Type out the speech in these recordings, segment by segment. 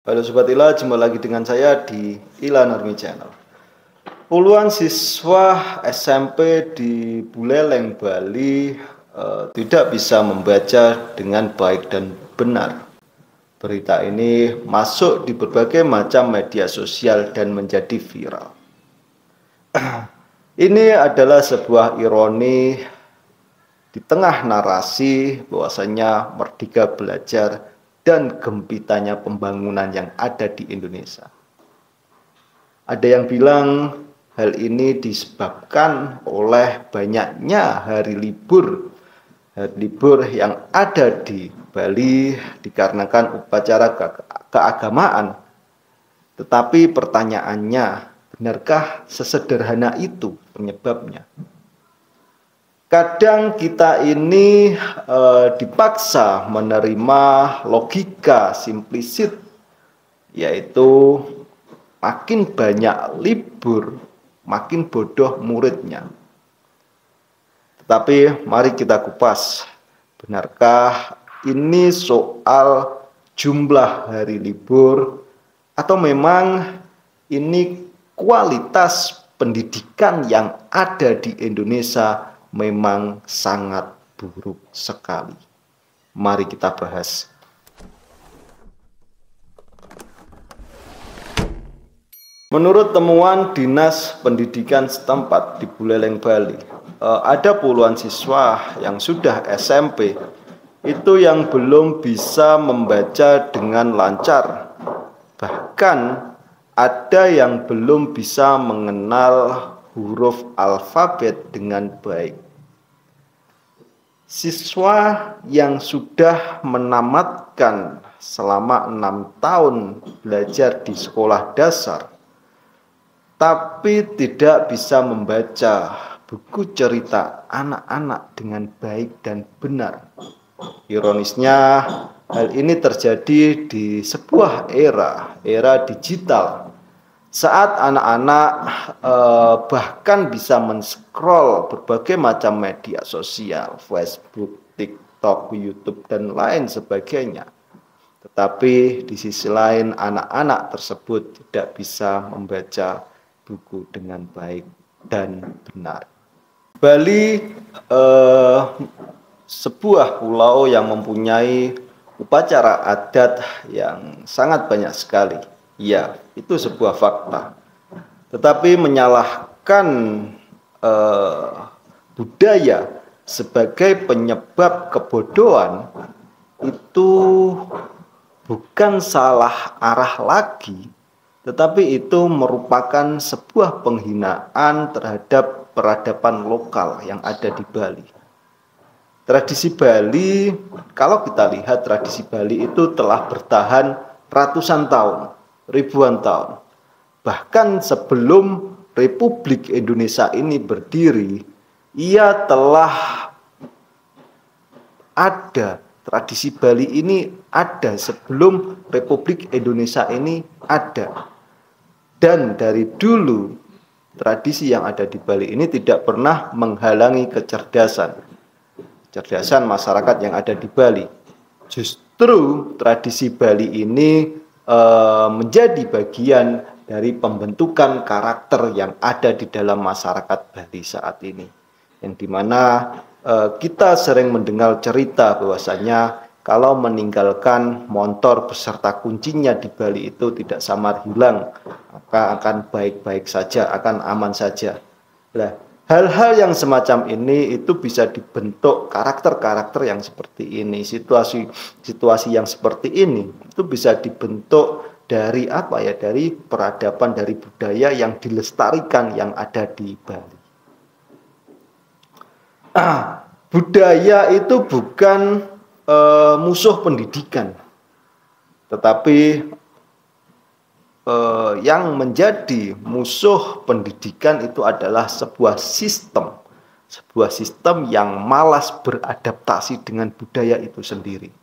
Halo Sobat Ila, jumpa lagi dengan saya di Ila Nurmi Channel. Puluhan siswa SMP di Buleleng, Bali tidak bisa membaca dengan baik dan benar. Berita ini masuk di berbagai macam media sosial dan menjadi viral. Ini adalah sebuah ironi di tengah narasi bahwasanya Merdeka Belajar dan gempitanya pembangunan yang ada di Indonesia. Ada yang bilang hal ini disebabkan oleh banyaknya hari libur yang ada di Bali dikarenakan upacara keagamaan. Tetapi pertanyaannya, benarkah sesederhana itu penyebabnya? Kadang kita ini dipaksa menerima logika simplisit, yaitu makin banyak libur, makin bodoh muridnya. Tetapi mari kita kupas, benarkah ini soal jumlah hari libur atau memang ini kualitas pendidikan yang ada di Indonesia memang sangat buruk sekali. Mari kita bahas. Menurut temuan Dinas Pendidikan setempat di Buleleng, Bali, ada puluhan siswa yang sudah SMP itu yang belum bisa membaca dengan lancar. Bahkan ada yang belum bisa mengenal huruf alfabet dengan baik. Siswa yang sudah menamatkan selama 6 tahun belajar di sekolah dasar, tapi tidak bisa membaca buku cerita anak-anak dengan baik dan benar. Ironisnya, hal ini terjadi di sebuah era digital, saat anak-anak bahkan bisa men-scroll berbagai macam media sosial, Facebook, TikTok, YouTube, dan lain sebagainya. Tetapi di sisi lain anak-anak tersebut tidak bisa membaca buku dengan baik dan benar. Bali sebuah pulau yang mempunyai upacara adat yang sangat banyak sekali. Ya, itu sebuah fakta. Tetapi menyalahkan budaya sebagai penyebab kebodohan itu bukan salah arah lagi, tetapi itu merupakan sebuah penghinaan terhadap peradaban lokal yang ada di Bali. Tradisi Bali, kalau kita lihat tradisi Bali itu telah bertahan ratusan tahun, ribuan tahun. Bahkan sebelum Republik Indonesia ini berdiri, ia telah ada. Tradisi Bali ini ada sebelum Republik Indonesia ini ada. Dan dari dulu tradisi yang ada di Bali ini tidak pernah menghalangi kecerdasan masyarakat yang ada di Bali. Justru tradisi Bali ini menjadi bagian dari pembentukan karakter yang ada di dalam masyarakat Bali saat ini, yang dimana kita sering mendengar cerita bahwasanya kalau meninggalkan motor beserta kuncinya di Bali itu tidak samar hilang, maka akan baik-baik saja, akan aman saja. Nah, hal-hal yang semacam ini itu bisa dibentuk karakter-karakter yang seperti ini, situasi yang seperti ini itu bisa dibentuk dari apa ya, dari peradaban, dari budaya yang dilestarikan yang ada di Bali. Budaya itu bukan musuh pendidikan, tetapi yang menjadi musuh pendidikan itu adalah sebuah sistem yang malas beradaptasi dengan budaya itu sendiri.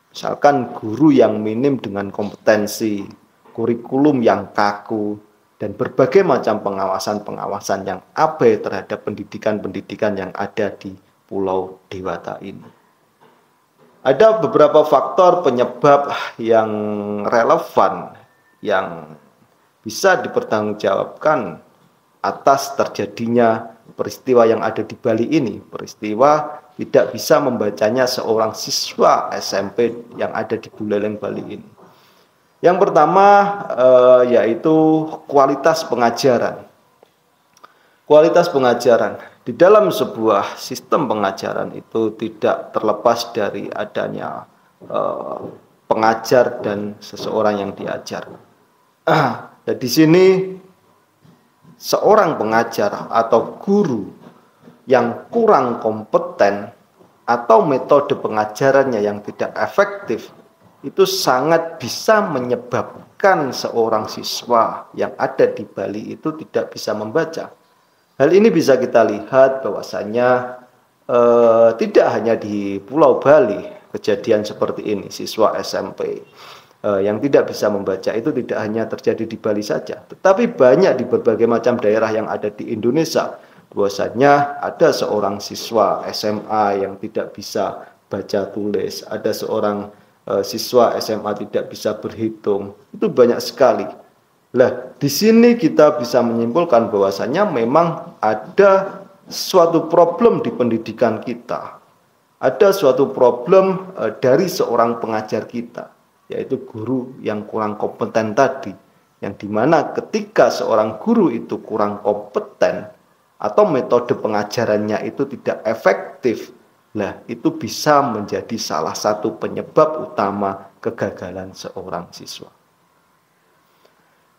Misalkan guru yang minim dengan kompetensi, kurikulum yang kaku, dan berbagai macam pengawasan yang abai terhadap pendidikan-pendidikan yang ada di Pulau Dewata ini. Ada beberapa faktor penyebab yang relevan yang bisa dipertanggungjawabkan atas terjadinya peristiwa yang ada di Bali ini. Peristiwa tidak bisa membacanya seorang siswa SMP yang ada di Buleleng Bali ini. Yang pertama yaitu kualitas pengajaran. Kualitas pengajaran di dalam sebuah sistem pengajaran itu tidak terlepas dari adanya pengajar dan seseorang yang diajar. Dan di sini seorang pengajar atau guru yang kurang kompeten atau metode pengajarannya yang tidak efektif itu sangat bisa menyebabkan seorang siswa yang ada di Bali itu tidak bisa membaca. Hal ini bisa kita lihat bahwasanya tidak hanya di Pulau Bali kejadian seperti ini, siswa SMP yang tidak bisa membaca itu tidak hanya terjadi di Bali saja, tetapi banyak di berbagai macam daerah yang ada di Indonesia. Bahwasanya ada seorang siswa SMA yang tidak bisa baca tulis, ada seorang siswa SMA tidak bisa berhitung, itu banyak sekali. Nah, di sini kita bisa menyimpulkan bahwasanya memang ada suatu problem di pendidikan kita. Ada suatu problem dari seorang pengajar kita, yaitu guru yang kurang kompeten tadi. Yang dimana ketika seorang guru itu kurang kompeten atau metode pengajarannya itu tidak efektif, nah itu bisa menjadi salah satu penyebab utama kegagalan seorang siswa.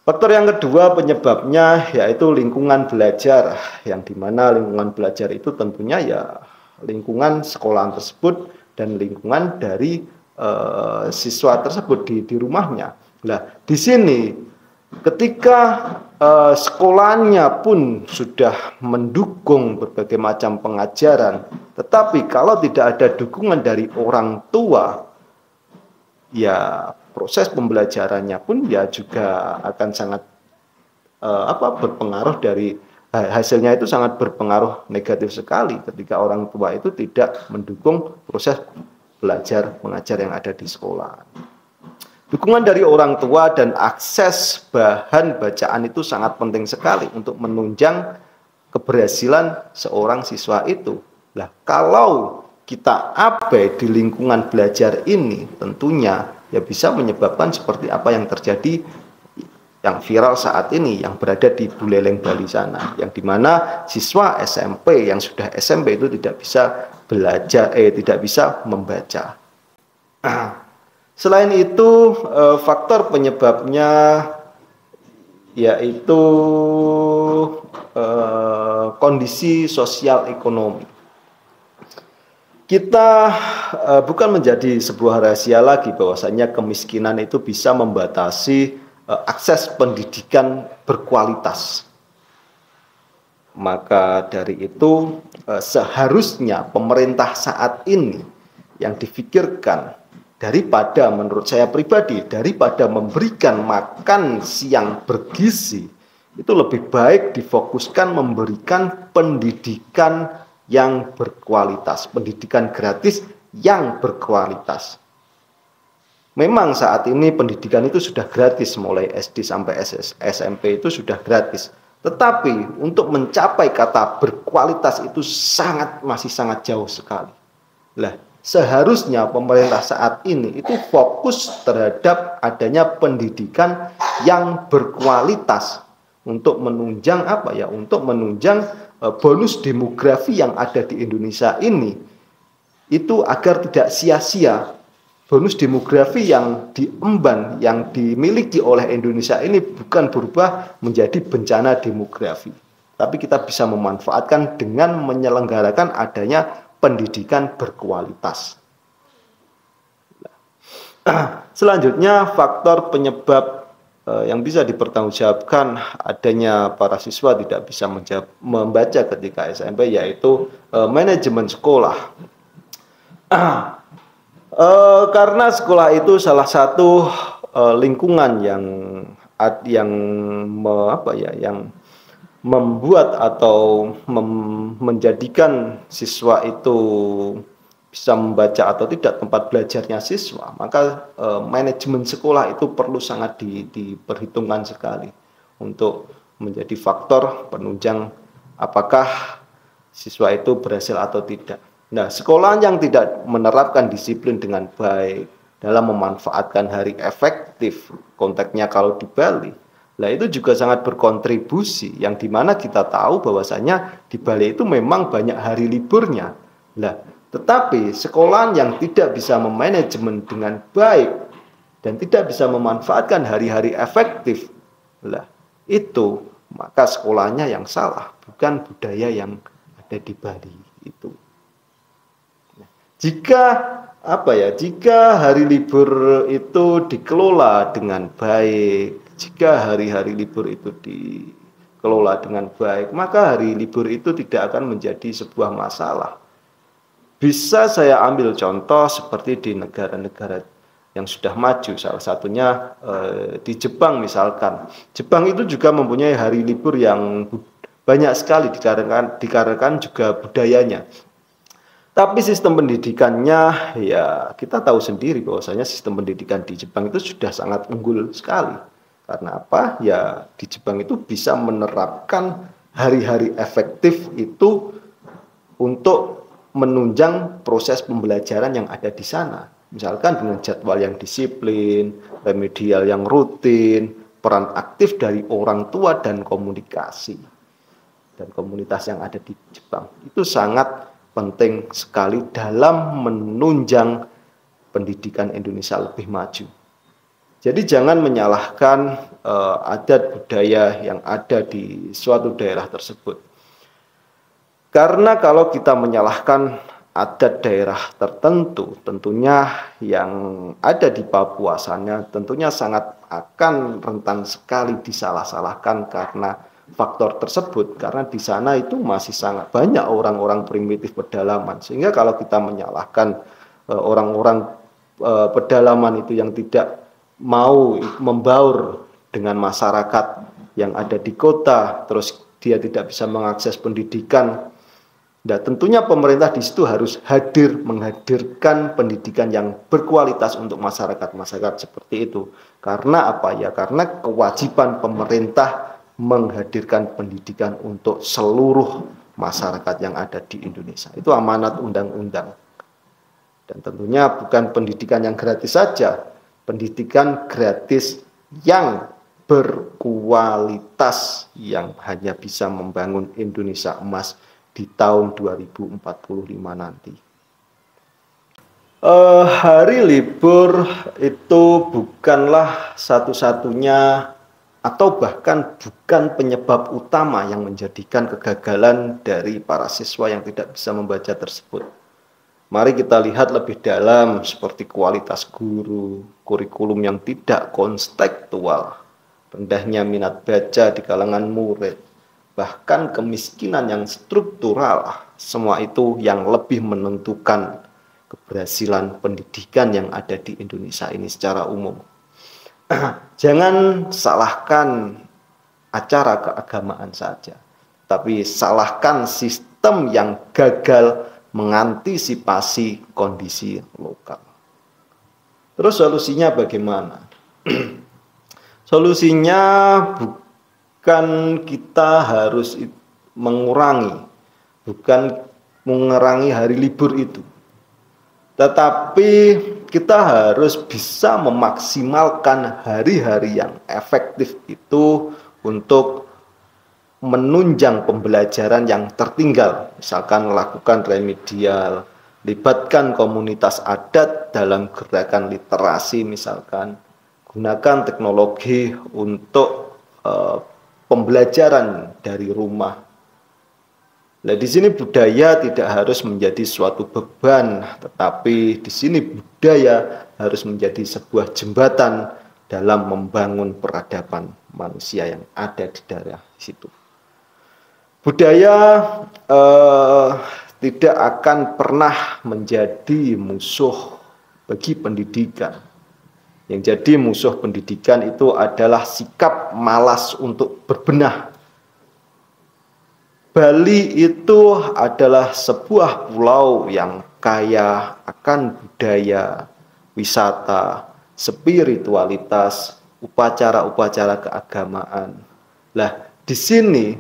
Faktor yang kedua penyebabnya yaitu lingkungan belajar, yang dimana lingkungan belajar itu tentunya ya lingkungan sekolahan tersebut dan lingkungan dari siswa tersebut di rumahnya. Nah, di sini ketika sekolahnya pun sudah mendukung berbagai macam pengajaran, tetapi kalau tidak ada dukungan dari orang tua, ya proses pembelajarannya pun ya juga akan sangat berpengaruh dari hasilnya itu sangat berpengaruh negatif sekali ketika orang tua itu tidak mendukung proses belajar mengajar yang ada di sekolah. Dukungan dari orang tua dan akses bahan bacaan itu sangat penting sekali untuk menunjang keberhasilan seorang siswa itu. Nah, kalau kita abai di lingkungan belajar ini, tentunya ya bisa menyebabkan seperti apa yang terjadi yang viral saat ini yang berada di Buleleng Bali sana, yang dimana siswa SMP yang sudah SMP itu tidak bisa belajar, tidak bisa membaca. Selain itu faktor penyebabnya yaitu kondisi sosial ekonomi. Kita bukan menjadi sebuah rahasia lagi bahwasanya kemiskinan itu bisa membatasi akses pendidikan berkualitas. Maka dari itu seharusnya pemerintah saat ini yang difikirkan daripada, menurut saya pribadi, daripada memberikan makan siang bergizi, itu lebih baik difokuskan memberikan pendidikan yang berkualitas, pendidikan gratis yang berkualitas. Memang saat ini pendidikan itu sudah gratis, mulai SD sampai SMP itu sudah gratis. Tetapi untuk mencapai kata berkualitas itu masih sangat jauh sekali. Lah, seharusnya pemerintah saat ini itu fokus terhadap adanya pendidikan yang berkualitas untuk menunjang untuk menunjang bonus demografi yang ada di Indonesia ini, itu agar tidak sia-sia bonus demografi yang diemban, yang dimiliki oleh Indonesia ini bukan berubah menjadi bencana demografi, tapi kita bisa memanfaatkan dengan menyelenggarakan adanya pendidikan berkualitas. Selanjutnya faktor penyebab yang bisa dipertanggungjawabkan adanya para siswa tidak bisa membaca ketika SMP, yaitu manajemen sekolah. Karena sekolah itu salah satu lingkungan yang membuat atau menjadikan siswa itu bisa membaca atau tidak tempat belajarnya siswa, maka manajemen sekolah itu perlu sangat diperhitungkan sekali untuk menjadi faktor penunjang apakah siswa itu berhasil atau tidak. Nah, sekolah yang tidak menerapkan disiplin dengan baik dalam memanfaatkan hari efektif, konteksnya kalau di Bali, nah itu juga sangat berkontribusi, yang dimana kita tahu bahwasanya di Bali itu memang banyak hari liburnya. Nah, tetapi sekolah yang tidak bisa memanajemen dengan baik dan tidak bisa memanfaatkan hari-hari efektif, lah itu maka sekolahnya yang salah, bukan budaya yang ada di Bali itu. Jika jika hari libur itu dikelola dengan baik, jika hari-hari libur itu dikelola dengan baik, maka hari libur itu tidak akan menjadi sebuah masalah. Bisa saya ambil contoh seperti di negara-negara yang sudah maju, salah satunya di Jepang misalkan. Jepang itu juga mempunyai hari libur yang banyak sekali dikarenakan juga budayanya. Tapi sistem pendidikannya, ya kita tahu sendiri bahwasanya sistem pendidikan di Jepang itu sudah sangat unggul sekali. Karena apa? Ya di Jepang itu bisa menerapkan hari-hari efektif itu untuk menunjang proses pembelajaran yang ada di sana. Misalkan dengan jadwal yang disiplin, remedial yang rutin, peran aktif dari orang tua dan komunikasi dan komunitas yang ada di Jepang. Itu sangat penting sekali dalam menunjang pendidikan Indonesia lebih maju. Jadi jangan menyalahkan adat budaya yang ada di suatu daerah tersebut. Karena kalau kita menyalahkan adat daerah tertentu, tentunya yang ada di Papua sana tentunya sangat akan rentan sekali disalah-salahkan karena faktor tersebut, karena di sana itu masih sangat banyak orang-orang primitif pedalaman, sehingga kalau kita menyalahkan orang-orang pedalaman itu yang tidak mau membaur dengan masyarakat yang ada di kota, terus dia tidak bisa mengakses pendidikan. Nah, tentunya pemerintah di situ harus menghadirkan pendidikan yang berkualitas untuk masyarakat seperti itu. Karena apa ya? Karena kewajiban pemerintah menghadirkan pendidikan untuk seluruh masyarakat yang ada di Indonesia. Itu amanat undang-undang. Dan tentunya bukan pendidikan yang gratis saja, pendidikan gratis yang berkualitas yang hanya bisa membangun Indonesia emas di tahun 2045 nanti. Hari libur itu bukanlah satu-satunya atau bahkan bukan penyebab utama yang menjadikan kegagalan dari para siswa yang tidak bisa membaca tersebut. Mari kita lihat lebih dalam seperti kualitas guru, kurikulum yang tidak kontekstual, rendahnya minat baca di kalangan murid, bahkan kemiskinan yang struktural. Semua itu yang lebih menentukan keberhasilan pendidikan yang ada di Indonesia ini secara umum. Jangan salahkan acara keagamaan saja, tapi salahkan sistem yang gagal mengantisipasi kondisi lokal. Terus solusinya bagaimana? Solusinya bukan kita harus mengurangi hari libur itu, tetapi kita harus bisa memaksimalkan hari-hari yang efektif itu untuk menunjang pembelajaran yang tertinggal. Misalkan lakukan remedial, libatkan komunitas adat dalam gerakan literasi misalkan, gunakan teknologi untuk pembelajaran dari rumah. Nah, di sini budaya tidak harus menjadi suatu beban, tetapi di sini budaya harus menjadi sebuah jembatan dalam membangun peradaban manusia yang ada di daerah situ. Budaya tidak akan pernah menjadi musuh bagi pendidikan. Yang jadi musuh pendidikan itu adalah sikap malas untuk berbenah. Bali itu adalah sebuah pulau yang kaya akan budaya, wisata, spiritualitas, upacara-upacara keagamaan. Lah, di sini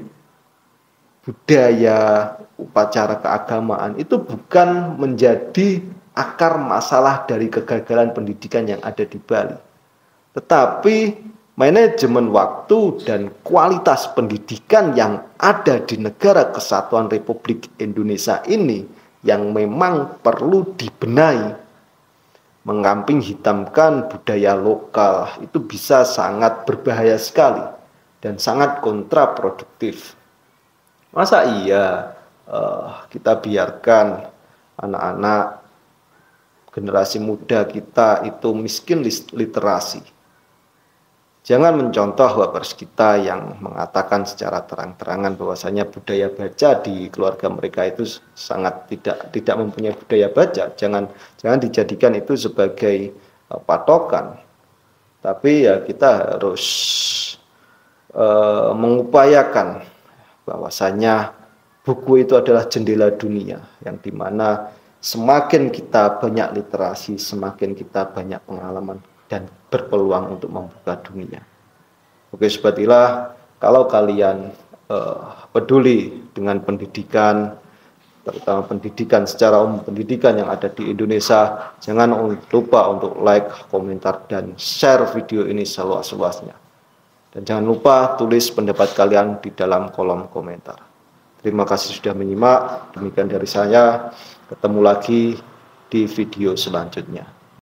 budaya, upacara keagamaan itu bukan menjadi akar masalah dari kegagalan pendidikan yang ada di Bali. Tetapi manajemen waktu dan kualitas pendidikan yang ada di Negara Kesatuan Republik Indonesia ini yang memang perlu dibenahi. Mengamping hitamkan budaya lokal itu bisa sangat berbahaya sekali dan sangat kontraproduktif. Masa iya kita biarkan anak-anak generasi muda kita itu miskin literasi? Jangan mencontoh wapers kita yang mengatakan secara terang-terangan bahwasanya budaya baca di keluarga mereka itu sangat tidak mempunyai budaya baca. Jangan dijadikan itu sebagai patokan. Tapi ya kita harus mengupayakan bahwasanya buku itu adalah jendela dunia, yang dimana semakin kita banyak literasi, semakin kita banyak pengalaman dan berpeluang untuk membuka dunia. Oke, sebatilah, kalau kalian peduli dengan pendidikan, terutama pendidikan secara umum, pendidikan yang ada di Indonesia, jangan lupa untuk like, komentar, dan share video ini seluas-luasnya. Dan jangan lupa tulis pendapat kalian di dalam kolom komentar. Terima kasih sudah menyimak. Demikian dari saya. Ketemu lagi di video selanjutnya.